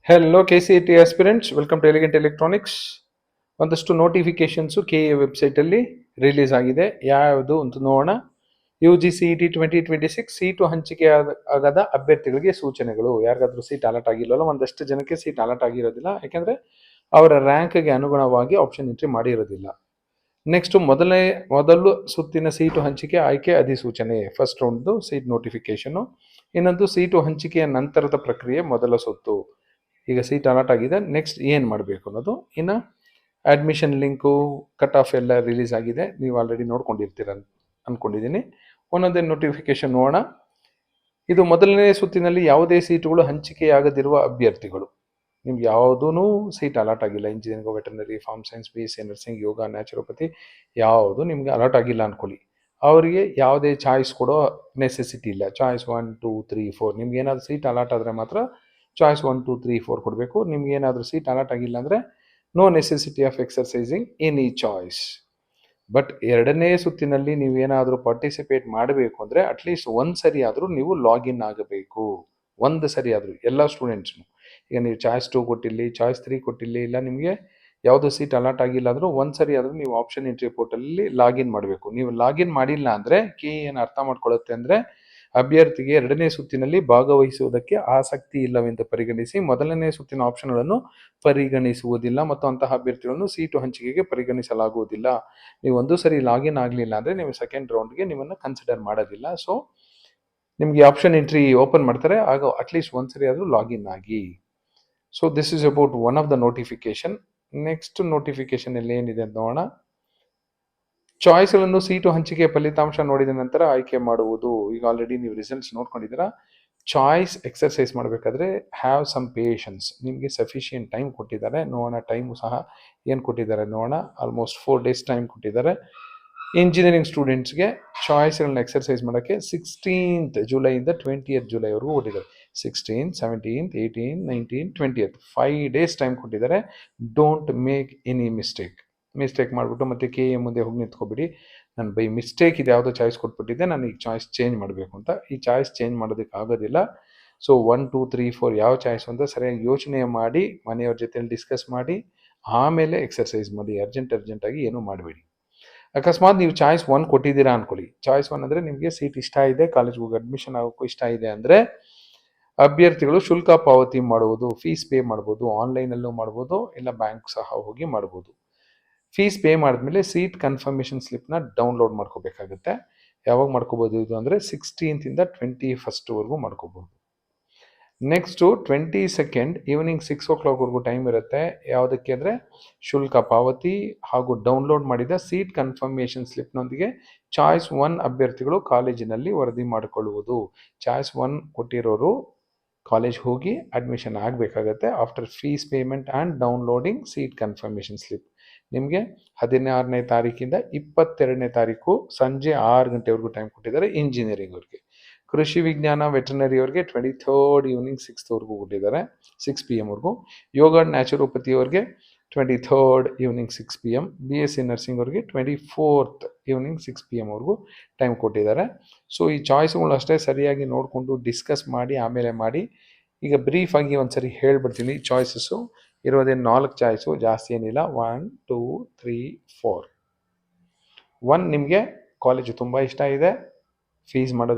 Hello KCET aspirants, welcome to elegant electronics. ಒಂದಷ್ಟು notifications KA ವೆಬ್ಸೈಟಲ್ಲಿ release ಆಗಿದೆ. ಯಾವುದು ಅಂತ ನೋಡೋಣ. UGCET 2026 ಸೀಟು ಹಂಚಿಕೆ ಆಗದ ಅಭ್ಯರ್ಥಿಗಳಿಗೆ ಸೂಚನೆಗಳು. ಯಾರಿಗಾದ್ರೂ ಸೀಟ್ ಅಲಾಟ್ ಆಗಿಲ್ಲವಲ್ಲ, ಒಂದಷ್ಟು ಜನಕ್ಕೆ ಸೀಟ್ ಅಲಾಟ್ ಆಗಿರೋದಿಲ್ಲ, ಯಾಕೆಂದರೆ ಅವರ ರ್ಯಾಂಕ್ಗೆ ಅನುಗುಣವಾಗಿ ಆಪ್ಷನ್ ಎಂಟ್ರಿ ಮಾಡಿರೋದಿಲ್ಲ. ನೆಕ್ಸ್ಟ್ ಮೊದಲು ಸುತ್ತಿನ ಸೀಟು ಹಂಚಿಕೆ ಆಯ್ಕೆ ಅಧಿಸೂಚನೆ, ಫಸ್ಟ್ ರೌಂಡ್ದು ಸೀಟ್ ನೋಟಿಫಿಕೇಶನು. ಇನ್ನೊಂದು ಸೀಟು ಹಂಚಿಕೆಯ ನಂತರದ ಪ್ರಕ್ರಿಯೆ, ಮೊದಲ ಸುತ್ತು. ಈಗ ಸೀಟ್ ಅಲಾಟ್ ಆಗಿದೆ, ನೆಕ್ಸ್ಟ್ ಏನು ಮಾಡಬೇಕು ಅನ್ನೋದು. ಇನ್ನು ಅಡ್ಮಿಷನ್ ಲಿಂಕು, ಕಟ್ ಆಫ್ ಎಲ್ಲ ರಿಲೀಸ್ ಆಗಿದೆ, ನೀವು ಆಲ್ರೆಡಿ ನೋಡ್ಕೊಂಡಿರ್ತೀರ ಅಂದ್ಕೊಂಡಿದ್ದೀನಿ. ಒಂದೊಂದೇ ನೋಟಿಫಿಕೇಶನ್ ನೋಡೋಣ. ಇದು ಮೊದಲನೇ ಸುತ್ತಿನಲ್ಲಿ ಯಾವುದೇ ಸೀಟುಗಳು ಹಂಚಿಕೆಯಾಗದಿರುವ ಅಭ್ಯರ್ಥಿಗಳು. ನಿಮ್ಗೆ ಯಾವುದೂ ಸೀಟ್ ಅಲಾಟ್ ಆಗಿಲ್ಲ. Engineering, veterinary, farm science, BSc nursing, yoga, naturopathy ಯಾವುದು ನಿಮ್ಗೆ ಅಲಾಟ್ ಆಗಿಲ್ಲ ಅಂದ್ಕೊಳ್ಳಿ. ಅವರಿಗೆ ಯಾವುದೇ ಚಾಯ್ಸ್ ಕೊಡೋ ನೆಸೆಸಿಟಿ ಇಲ್ಲ. ಚಾಯ್ಸ್ 1, 2, 3, 4 ನಿಮ್ಗೆ ಏನಾದರೂ ಸೀಟ್ ಅಲಾಟ್ ಆದರೆ ಮಾತ್ರ ಚಾಯ್ಸ್ 1, 2, 3, 4 ಕೊಡಬೇಕು. ನಿಮ್ಗೆ ಏನಾದರೂ ಸೀಟ್ ಅಲಾಟ್ ಆಗಿಲ್ಲ ಅಂದರೆ no necessity of exercising any choice. But ಎರಡನೇ ಸುತ್ತಿನಲ್ಲಿ ನೀವೇನಾದರೂ ಪಾರ್ಟಿಸಿಪೇಟ್ ಮಾಡಬೇಕು ಅಂದರೆ ಅಟ್ಲೀಸ್ಟ್ ಒಂದು ಸರಿ ಆದರೂ ನೀವು ಲಾಗಿನ್ ಆಗಬೇಕು. ಒಂದು ಸರಿ ಆದರೂ ಎಲ್ಲ ಸ್ಟೂಡೆಂಟ್ಸ್ನು. ಈಗ ನೀವು ಚಾಯ್ಸ್ 2 ಕೊಟ್ಟಿಲ್ಲಿ, ಚಾಯ್ಸ್ 3 ಕೊಟ್ಟಿಲ್ಲಿ, ಇಲ್ಲ ನಿಮಗೆ ಯಾವುದೋ ಸೀಟ್ ಅಲಾಟ್ ಆಗಿಲ್ಲ ಅಂದರೂ ಒಂದು ಸರಿ ಆದರೂ ನೀವು ಆಪ್ಷನ್ ಎಂಟ್ರಿ ಪೋರ್ಟಲಲ್ಲಿ ಲಾಗಿನ್ ಮಾಡಬೇಕು. ನೀವು ಲಾಗಿನ್ ಮಾಡಿಲ್ಲ ಅಂದರೆ ಏನು ಅರ್ಥ ಮಾಡ್ಕೊಳ್ಳುತ್ತೆ ಅಂದರೆ ಅಭ್ಯರ್ಥಿಗೆ ಎರಡನೇ ಸುತ್ತಿನಲ್ಲಿ ಭಾಗವಹಿಸುವುದಕ್ಕೆ ಆಸಕ್ತಿ ಇಲ್ಲವೆಂದು ಪರಿಗಣಿಸಿ ಮೊದಲನೇ ಸುತ್ತಿನ ಆಪ್ಷನ್ಗಳನ್ನು ಪರಿಗಣಿಸುವುದಿಲ್ಲ ಮತ್ತು ಅಂತಹ ಅಭ್ಯರ್ಥಿಗಳನ್ನು ಸೀಟು ಹಂಚಿಕೆಗೆ ಪರಿಗಣಿಸಲಾಗುವುದಿಲ್ಲ. ನೀವು ಒಂದು ಸರಿ ಲಾಗಿನ್ ಆಗಲಿಲ್ಲ ಅಂದರೆ ನೀವು ಸೆಕೆಂಡ್ ರೌಂಡ್ಗೆ ನಿಮ್ಮನ್ನು ಕನ್ಸಿಡರ್ ಮಾಡೋದಿಲ್ಲ. ಸೊ ನಿಮಗೆ ಆಪ್ಷನ್ ಎಂಟ್ರಿ ಓಪನ್ ಮಾಡ್ತಾರೆ, ಆಗ ಅಟ್ಲೀಸ್ಟ್ ಒಂದು ಸರಿ ಆದರೂ ಲಾಗಿನ್ ಆಗಿ. So this is about one of the notification. Next notification ಅಲ್ಲಿ ಏನಿದೆ ಅಂತ ನೋಡೋಣ. ಚಾಯ್ಸ್ಗಳನ್ನು ಸೀಟು ಹಂಚಿಕೆ ಫಲಿತಾಂಶ ನೋಡಿದ ನಂತರ ಆಯ್ಕೆ ಮಾಡುವುದು. ಈಗ ಆಲ್ರೆಡಿ ನೀವು ರಿಸಲ್ಟ್ಸ್ ನೋಡ್ಕೊಂಡಿದ್ದೀರಾ. ಚಾಯ್ಸ್ ಎಕ್ಸರ್ಸೈಸ್ ಮಾಡಬೇಕಾದ್ರೆ ಹ್ಯಾವ್ ಸಮ್ ಪೇಷನ್ಸ್. ನಿಮಗೆ ಸಫಿಷಿಯೆಂಟ್ ಟೈಮ್ ಕೊಟ್ಟಿದ್ದಾರೆ. ನೋಡೋಣ ಟೈಮು ಸಹ ಏನು ಕೊಟ್ಟಿದ್ದಾರೆ ನೋಡೋಣ. ಆಲ್ಮೋಸ್ಟ್ 4 days ಟೈಮ್ ಕೊಟ್ಟಿದ್ದಾರೆ. ಇಂಜಿನಿಯರಿಂಗ್ ಸ್ಟೂಡೆಂಟ್ಸ್ಗೆ ಚಾಯ್ಸ್ಗಳನ್ನ ಎಕ್ಸರ್ಸೈಸ್ ಮಾಡೋಕ್ಕೆ 16th ಜುಲೈಯಿಂದ 20th ಜುಲೈವರೆಗೂ ಕೊಟ್ಟಿದ್ದಾರೆ. 16th, 17th, 18th, 19th, 20th 5 days time ಕೊಟ್ಟಿದ್ದಾರೆ. ಡೋಂಟ್ ಮೇಕ್ ಎನಿ ಮಿಸ್ಟೇಕ್ ಮಾಡಿಬಿಟ್ಟು ಮತ್ತೆ KA ಮುಂದೆ ಹೋಗಿ ನಿಂತ್ಕೊಬಿಡಿ, ನಾನು ಬೈ ಮಿಸ್ಟೇಕ್ ಇದು ಯಾವುದೋ ಚಾಯ್ಸ್ ಕೊಟ್ಬಿಟ್ಟಿದ್ದೆ, ನಾನು ಈಗ ಚಾಯ್ಸ್ ಚೇಂಜ್ ಮಾಡಬೇಕು ಅಂತ. ಈ ಚಾಯ್ಸ್ ಚೇಂಜ್ ಮಾಡೋದಕ್ಕೆ ಆಗೋದಿಲ್ಲ. ಸೊ 1, 2, 3, 4 ಯಾವ ಚಾಯ್ಸ್ ಅಂತ ಸರಿಯಾಗಿ ಯೋಚನೆ ಮಾಡಿ, ಮನೆಯವ್ರ ಜೊತೆಲಿ ಡಿಸ್ಕಸ್ ಮಾಡಿ ಆಮೇಲೆ ಎಕ್ಸರ್ಸೈಸ್ ಮಾಡಿ. ಅರ್ಜೆಂಟಾಗಿ ಏನೂ ಮಾಡಬೇಡಿ. ಅಕಸ್ಮಾತ್ ನೀವು ಚಾಯ್ಸ್ 1 ಕೊಟ್ಟಿದ್ದೀರಾ ಅಂದ್ಕೊಳ್ಳಿ. ಚಾಯ್ಸ್ 1 ಅಂದರೆ ನಿಮಗೆ ಸೀಟ್ ಇಷ್ಟ ಇದೆ, ಕಾಲೇಜ್ಗೆ ಹೋಗಿ ಅಡ್ಮಿಷನ್ ಆಗೋಕ್ಕೂ ಇಷ್ಟ ಇದೆ ಅಂದರೆ ಅಭ್ಯರ್ಥಿಗಳು ಶುಲ್ಕ ಪಾವತಿ ಮಾಡುವುದು, ಫೀಸ್ ಪೇ ಮಾಡ್ಬೋದು. ಆನ್ಲೈನಲ್ಲೂ ಮಾಡ್ಬೋದು, ಇಲ್ಲ ಬ್ಯಾಂಕ್ ಸಹ ಹೋಗಿ ಮಾಡ್ಬೋದು. ಫೀಸ್ ಪೇ ಮಾಡಿದ್ಮೇಲೆ ಸೀಟ್ ಕನ್ಫರ್ಮೇಷನ್ ಸ್ಲಿಪ್ನ ಡೌನ್ಲೋಡ್ ಮಾಡ್ಕೋಬೇಕಾಗುತ್ತೆ. ಯಾವಾಗ ಮಾಡ್ಕೋಬೋದು ಇದು ಅಂದರೆ 16th ಇಂದ 21st ಮಾಡ್ಕೋಬೋದು. Next 22nd evening 6 o'clock time ಇರುತ್ತೆ. ಯಾವುದಕ್ಕೆ ಅಂದರೆ ಶುಲ್ಕ ಪಾವತಿ ಹಾಗೂ ಡೌನ್ಲೋಡ್ ಮಾಡಿದ ಸೀಟ್ ಕನ್ಫರ್ಮೇಷನ್ ಸ್ಲಿಪ್ನೊಂದಿಗೆ ಚಾಯ್ಸ್ 1 ಅಭ್ಯರ್ಥಿಗಳು ಕಾಲೇಜಿನಲ್ಲಿ ವರದಿ ಮಾಡಿಕೊಳ್ಳುವುದು. ಚಾಯ್ಸ್ 1 ಕೊಟ್ಟಿರೋರು ಕಾಲೇಜ್ ಹೋಗಿ ಅಡ್ಮಿಷನ್ ಆಗಬೇಕಾಗತ್ತೆ after fees payment and downloading seat confirmation slip. ನಿಮಗೆ 16ನೇ ತಾರೀಕಿಂದ 22ನೇ ತಾರೀಕು ಸಂಜೆ 6 ಗಂಟೆವರೆಗೂ ಟೈಮ್ ಕೊಟ್ಟಿದ್ದಾರೆ ಇಂಜಿನಿಯರಿಂಗ್ ಅವ್ರಿಗೆ. ಕೃಷಿ ವಿಜ್ಞಾನ, ವೆಟರ್ನರಿ ಅವ್ರಿಗೆ 23rd ಈವ್ನಿಂಗ್ 6th ಕೊಟ್ಟಿದ್ದಾರೆ, 6 PM. ಯೋಗ, ನ್ಯಾಚುರೋಪತಿ ಅವ್ರಿಗೆ 23rd evening 6 PM. BSc nursing ಅವ್ರಿಗೆ 24th ಈವ್ನಿಂಗ್ 6 PM ಟೈಮ್ ಕೊಟ್ಟಿದ್ದಾರೆ. ಸೊ ಈ ಚಾಯ್ಸ್ಗಳು ಅಷ್ಟೇ ಸರಿಯಾಗಿ ನೋಡಿಕೊಂಡು ಡಿಸ್ಕಸ್ ಮಾಡಿ ಆಮೇಲೆ ಮಾಡಿ. ಈಗ ಬ್ರೀಫ್ ಆಗಿ ಒಂದ್ಸರಿ ಹೇಳ್ಬಿಡ್ತೀನಿ. ಚಾಯ್ಸಸ್ಸು ಇರೋದೇ 4 ಚಾಯ್ಸು, ಜಾಸ್ತಿ ಏನಿಲ್ಲ. 1, 2, 3, 4. 1 ನಿಮಗೆ ಕಾಲೇಜು ತುಂಬ ಇಷ್ಟ ಇದೆ, ಫೀಸ್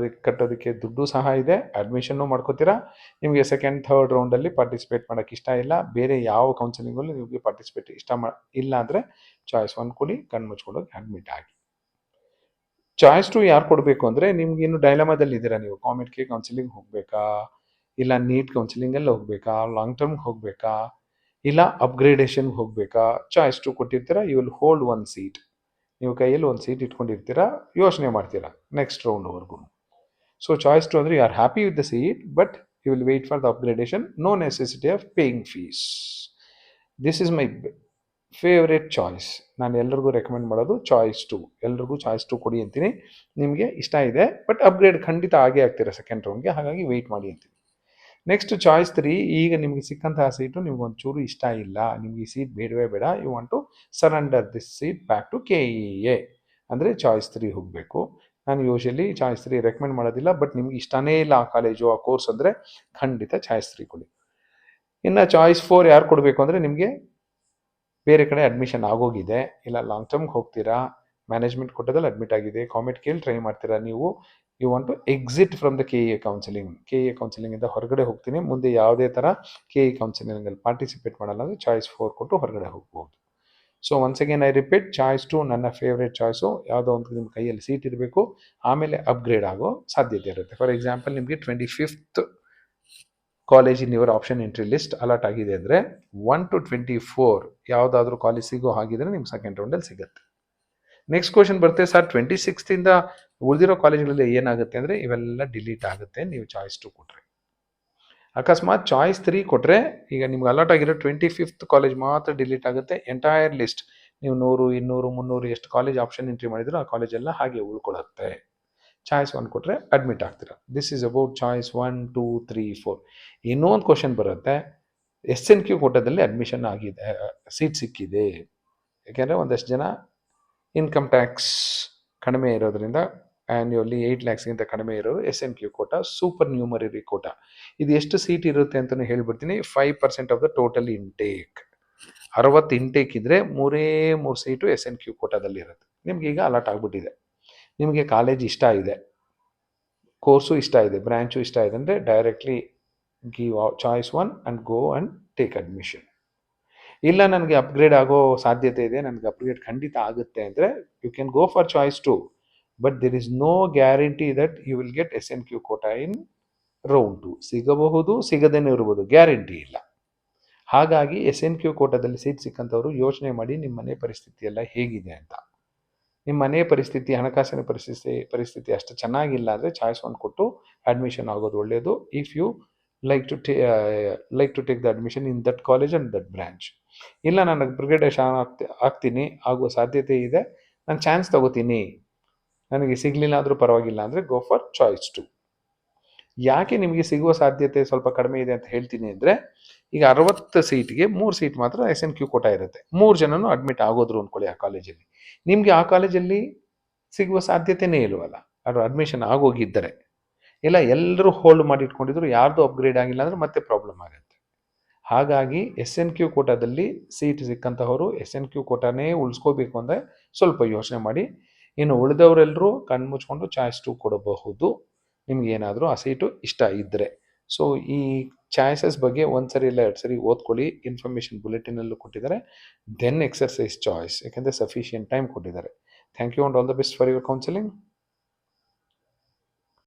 ಕಟ್ಟೋದಕ್ಕೆ ದುಡ್ಡು ಸಹ ಇದೆ, ಅಡ್ಮಿಷನ್ನು ಮಾಡ್ಕೋತೀರಾ. ನಿಮಗೆ ಸೆಕೆಂಡ್, ಥರ್ಡ್ ರೌಂಡಲ್ಲಿ ಪಾರ್ಟಿಸಿಪೇಟ್ ಮಾಡೋಕ್ಕೆ ಇಷ್ಟ ಇಲ್ಲ, ಬೇರೆ ಯಾವ ಕೌನ್ಸಿಲಿಂಗಲ್ಲೂ ನಿಮಗೆ ಪಾರ್ಟಿಸಿಪೇಟ್ ಇಲ್ಲ ಅಂದರೆ ಚಾಯ್ಸ್ 1 ಕೊಡಿ, ಕಣ್ಣು ಮುಚ್ಕೊಂಡೋಗಿ ಅಡ್ಮಿಟ್ ಆಗಿ. ಚಾಯ್ಸ್ 2 ಯಾರು ಕೊಡಬೇಕು ಅಂದರೆ ನಿಮ್ಗೆ ಇನ್ನು ಡೈಲಮಾದಲ್ಲಿ ಇದ್ದೀರಾ. ನೀವು ಕಾಮೆಡ್ಗೆ ಕೌನ್ಸಿಲಿಂಗ್ ಹೋಗಬೇಕಾ, ಇಲ್ಲ ನೀಟ್ ಕೌನ್ಸಿಲಿಂಗಲ್ಲಿ ಹೋಗಬೇಕಾ, ಲಾಂಗ್ ಟರ್ಮ್ಗೆ ಹೋಗಬೇಕಾ, ಇಲ್ಲ ಅಪ್ಗ್ರೇಡೇಷನ್ಗೆ ಹೋಗಬೇಕಾ. ಚಾಯ್ಸ್ 2 ಕೊಟ್ಟಿರ್ತೀರಾ, ಯು ವಿಲ್ ಹೋಲ್ಡ್ 1 ಸೀಟ್. ನೀವು ಕೈಯಲ್ಲಿ 1 ಸೀಟ್ ಇಟ್ಕೊಂಡಿರ್ತೀರಾ, ಯೋಚನೆ ಮಾಡ್ತೀರಾ ನೆಕ್ಸ್ಟ್ ರೌಂಡ್ವರೆಗೂ. ಸೊ ಚಾಯ್ಸ್ 2 ಅಂದರೆ you are happy with the seat, but you will wait for the upgradation, no necessity of paying fees. This is my favourite choice. ನಾನು ಎಲ್ರಿಗೂ recommend ಮಾಡೋದು choice 2. ಎಲ್ರಿಗೂ choice 2 ಕೊಡಿ ಅಂತೀನಿ. ನಿಮಗೆ ಇಷ್ಟ ಇದೆ, ಬಟ್ ಅಪ್ಗ್ರೇಡ್ ಖಂಡಿತ ಆಗೇ ಆಗ್ತೀರಾ ಸೆಕೆಂಡ್ ರೌಂಡ್ಗೆ, ಹಾಗಾಗಿ ವೆಯ್ಟ್ ಮಾಡಿ ಅಂತೀನಿ. Next choice 3. ಈಗ ನಿಮಗೆ ಸಿಕ್ಕಂತಹ ಸೀಟು ನಿಮ್ಗೆ ಒಂಚೂರು ಇಷ್ಟ ಇಲ್ಲ, ನಿಮ್ಗೆ ಈ ಸೀಟ್ ಬೇಡವೇ ಬೇಡ, you want to surrender this seat back to KEA ಅಂದರೆ ಚಾಯ್ಸ್ 3 ಹೋಗಬೇಕು. ನಾನು ಯೂಶಲಿ ಚಾಯ್ಸ್ 3 ರೆಕಮೆಂಡ್ ಮಾಡೋದಿಲ್ಲ, ಬಟ್ ನಿಮ್ಗೆ ಇಷ್ಟನೇ ಇಲ್ಲ ಆ ಕಾಲೇಜು, ಆ ಕೋರ್ಸ್ ಅಂದರೆ ಖಂಡಿತ ಚಾಯ್ಸ್ 3 ಕೊಡಿ. ಇನ್ನು ಚಾಯ್ಸ್ 4 ಯಾರು ಕೊಡಬೇಕು ಅಂದರೆ ನಿಮಗೆ ಬೇರೆ ಕಡೆ ಅಡ್ಮಿಷನ್ ಆಗೋಗಿದೆ, ಇಲ್ಲ ಲಾಂಗ್ ಟರ್ಮ್ಗೆ ಹೋಗ್ತೀರಾ, ಮ್ಯಾನೇಜ್ಮೆಂಟ್ ಕೋಟಾದಲ್ಲಿ ಅಡ್ಮಿಟ್ ಆಗಿದೆ, ಕಾಮೆಟ್ ಕೇಳಿ ಟ್ರೈ ಮಾಡ್ತೀರಾ ನೀವು, you want to exit from the KE ಕೌನ್ಸಿಲಿಂಗಿಂದ ಹೊರಗಡೆ ಹೋಗ್ತೀನಿ, ಮುಂದೆ ಯಾವುದೇ ಥರ KE ಕೌನ್ಸಿಲಿಂಗಲ್ಲಿ ಪಾರ್ಟಿಸಿಪೇಟ್ ಮಾಡಲ್ಲ ಅಂದರೆ ಚಾಯ್ಸ್ 4 ಕೊಟ್ಟು ಹೊರಗಡೆ ಹೋಗ್ಬೋದು. So once again I repeat, choice 2 ನನ್ನ ಫೇವ್ರೇಟ್ ಚಾಯ್ಸು. ಯಾವುದೋ ಒಂದು ನಿಮ್ಮ ಕೈಯಲ್ಲಿ ಸೀಟ್ ಇರಬೇಕು, ಆಮೇಲೆ ಅಪ್ಗ್ರೇಡ್ ಆಗೋ ಸಾಧ್ಯತೆ ಇರುತ್ತೆ. ಫಾರ್ ಎಕ್ಸಾಂಪಲ್ ನಿಮಗೆ 25th college in your option entry list allot ಆಗಿದೆ ಅಂದರೆ 1 to 24 ಯಾವುದಾದ್ರೂ ಕಾಲೇಜ್ ಸಿಗೋ ಹಾಗಿದ್ರೆ ನಿಮ್ಗೆ ಸೆಕೆಂಡ್ ರೌಂಡಲ್ಲಿ ಸಿಗುತ್ತೆ. ನೆಕ್ಸ್ಟ್ ಕ್ವಶನ್ ಬರುತ್ತೆ, ಸರ್ 26th ಉಳಿದಿರೋ ಕಾಲೇಜ್ಗಳಲ್ಲಿ ಏನಾಗುತ್ತೆ ಅಂದರೆ ಇವೆಲ್ಲ ಡಿಲೀಟ್ ಆಗುತ್ತೆ ನೀವು ಚಾಯ್ಸ್ 2 ಕೊಟ್ಟರೆ. ಅಕಸ್ಮಾತ್ ಚಾಯ್ಸ್ 3 ಕೊಟ್ಟರೆ ಈಗ ನಿಮ್ಗೆ ಅಲಾಟ್ ಆಗಿರೋ 25th ಕಾಲೇಜ್ ಮಾತ್ರ ಡಿಲೀಟ್ ಆಗುತ್ತೆ. ಎಂಟೈರ್ ಲಿಸ್ಟ್ ನೀವು 100, 200, 300 ಎಷ್ಟು ಕಾಲೇಜ್ ಆಪ್ಷನ್ ಎಂಟ್ರಿ ಮಾಡಿದ್ರು ಆ ಕಾಲೇಜೆಲ್ಲ ಹಾಗೆ ಉಳ್ಕೊಳ್ಳುತ್ತೆ. ಚಾಯ್ಸ್ 1 ಕೊಟ್ಟರೆ ಅಡ್ಮಿಟ್ ಆಗ್ತೀರಾ. This is about choice 1, 2, 3, 4. ಇನ್ನೊಂದು ಕ್ವಶನ್ ಬರುತ್ತೆ, SNQ ಕೋಟಾದಲ್ಲಿ ಅಡ್ಮಿಷನ್ ಆಗಿದೆ, ಸೀಟ್ ಸಿಕ್ಕಿದೆ. ಯಾಕೆಂದರೆ ಒಂದಷ್ಟು ಜನ ಇನ್ಕಮ್ ಟ್ಯಾಕ್ಸ್ ಕಡಿಮೆ ಇರೋದ್ರಿಂದ ಆ್ಯನ್ಯುವಲಿ 8 lakhsಗಿಂತ ಕಡಿಮೆ ಇರೋರು SNQ quota, supernumerary quota. ಇದು ಎಷ್ಟು ಸೀಟ್ ಇರುತ್ತೆ ಅಂತಲೂ ಹೇಳ್ಬಿಡ್ತೀನಿ. 5% of the total intake. 60 intake ಇದ್ದರೆ 3 ಸೀಟು SNQ ಕೋಟಾದಲ್ಲಿ ಇರುತ್ತೆ. ನಿಮ್ಗೆ ಈಗ ಅಲಾಟ್ ಆಗಿಬಿಟ್ಟಿದೆ, ನಿಮಗೆ ಕಾಲೇಜ್ ಇಷ್ಟ ಇದೆ, ಕೋರ್ಸು ಇಷ್ಟ ಇದೆ, ಬ್ರ್ಯಾಂಚು ಇಷ್ಟ ಇದೆ ಅಂದರೆ directly give choice 1 and go and take admission. ಇಲ್ಲ ನನಗೆ ಅಪ್ಗ್ರೇಡ್ ಆಗೋ ಸಾಧ್ಯತೆ ಇದೆ, ನನಗೆ ಅಪ್ಗ್ರೇಡ್ ಖಂಡಿತ ಆಗುತ್ತೆ ಅಂದರೆ you can go for choice 2, but there is no guarantee that you will get SNQ quota in round 2. ಸಿಗಬಹುದು, ಸಿಗದೇನೆ ಇರ್ಬೋದು, ಗ್ಯಾರಂಟಿ ಇಲ್ಲ. ಹಾಗಾಗಿ SNQ ಕೋಟಾದಲ್ಲಿ ಸೀಟ್ ಸಿಕ್ಕಂಥವ್ರು ಯೋಚನೆ ಮಾಡಿ ನಿಮ್ಮ ಮನೆ ಪರಿಸ್ಥಿತಿ ಎಲ್ಲ ಹೇಗಿದೆ ಅಂತ. ನಿಮ್ಮ ಮನೆ ಪರಿಸ್ಥಿತಿ, ಹಣಕಾಸಿನ ಪರಿಸ್ಥಿತಿ ಅಷ್ಟು ಚೆನ್ನಾಗಿಲ್ಲ ಅಂದರೆ ಚಾಯ್ಸ್ 1 ಕೊಟ್ಟು ಅಡ್ಮಿಷನ್ ಆಗೋದು ಒಳ್ಳೆಯದು. If you like to take the admission in that college and that branch. ಇಲ್ಲ ನಾನು ಅಪ್ಗ್ರೇಡೇಷನ್ ಆಗ್ತೀನಿ, ಆಗುವ ಸಾಧ್ಯತೆ ಇದೆ, ನಾನು ಚಾನ್ಸ್ ತಗೋತೀನಿ, ನನಗೆ ಸಿಗಲಿಲ್ಲ ಆದರೂ ಪರವಾಗಿಲ್ಲ ಅಂದರೆ ಗೋ ಫಾರ್ ಚಾಯ್ಸ್ 2. ಯಾಕೆ ನಿಮಗೆ ಸಿಗುವ ಸಾಧ್ಯತೆ ಸ್ವಲ್ಪ ಕಡಿಮೆ ಇದೆ ಅಂತ ಹೇಳ್ತೀನಿ ಅಂದರೆ, ಈಗ 60 ಸೀಟ್ಗೆ 3 ಸೀಟ್ ಮಾತ್ರ SNQ ಕೋಟಾ ಇರುತ್ತೆ. 3 ಜನನು ಅಡ್ಮಿಟ್ ಆಗೋದ್ರು ಅಂದ್ಕೊಳ್ಳಿ ಆ ಕಾಲೇಜಲ್ಲಿ, ನಿಮಗೆ ಆ ಕಾಲೇಜಲ್ಲಿ ಸಿಗುವ ಸಾಧ್ಯತೆಯೇ ಇಲ್ವಲ್ಲ, ಅದು ಅಡ್ಮಿಷನ್ ಆಗೋಗಿದ್ದರೆ. ಇಲ್ಲ ಎಲ್ಲರೂ ಹೋಲ್ಡ್ ಮಾಡಿ ಇಟ್ಕೊಂಡಿದ್ರು, ಯಾರ್ದು ಅಪ್ಗ್ರೇಡ್ ಆಗಿಲ್ಲ ಅಂದರೆ ಮತ್ತೆ ಪ್ರಾಬ್ಲಮ್ ಆಗುತ್ತೆ. ಹಾಗಾಗಿ SNQ ಕೋಟಾದಲ್ಲಿ ಸೀಟ್ ಸಿಕ್ಕಂತಹವರು SNQ ಕೋಟಾನೇ ಉಳಿಸ್ಕೋಬೇಕು ಅಂದರೆ ಸ್ವಲ್ಪ ಯೋಚನೆ ಮಾಡಿ. ಇನ್ನು ಉಳಿದವರೆಲ್ಲರೂ ಕಣ್ಮುಚ್ಕೊಂಡು ಚಾಯ್ಸ್ 2 ಕೊಡಬಹುದು, ನಿಮ್ಗೆ ಏನಾದರೂ ಆ ಸೀಟು ಇಷ್ಟ ಇದ್ದರೆ. ಸೊ ಈ ಚಾಯ್ಸಸ್ ಬಗ್ಗೆ ಒಂದ್ಸರಿ ಇಲ್ಲ 2 ಸರಿ ಓದ್ಕೊಳ್ಳಿ. ಇನ್ಫಾರ್ಮೇಷನ್ ಬುಲೆಟಿನಲ್ಲೂ ಕೊಟ್ಟಿದ್ದಾರೆ. ದೆನ್ ಎಕ್ಸರ್ಸೈಸ್ ಚಾಯ್ಸ್, ಯಾಕೆಂದರೆ ಸಫಿಷಿಯೆಂಟ್ ಟೈಮ್ ಕೊಟ್ಟಿದ್ದಾರೆ. Thank you and all the best for your counselling.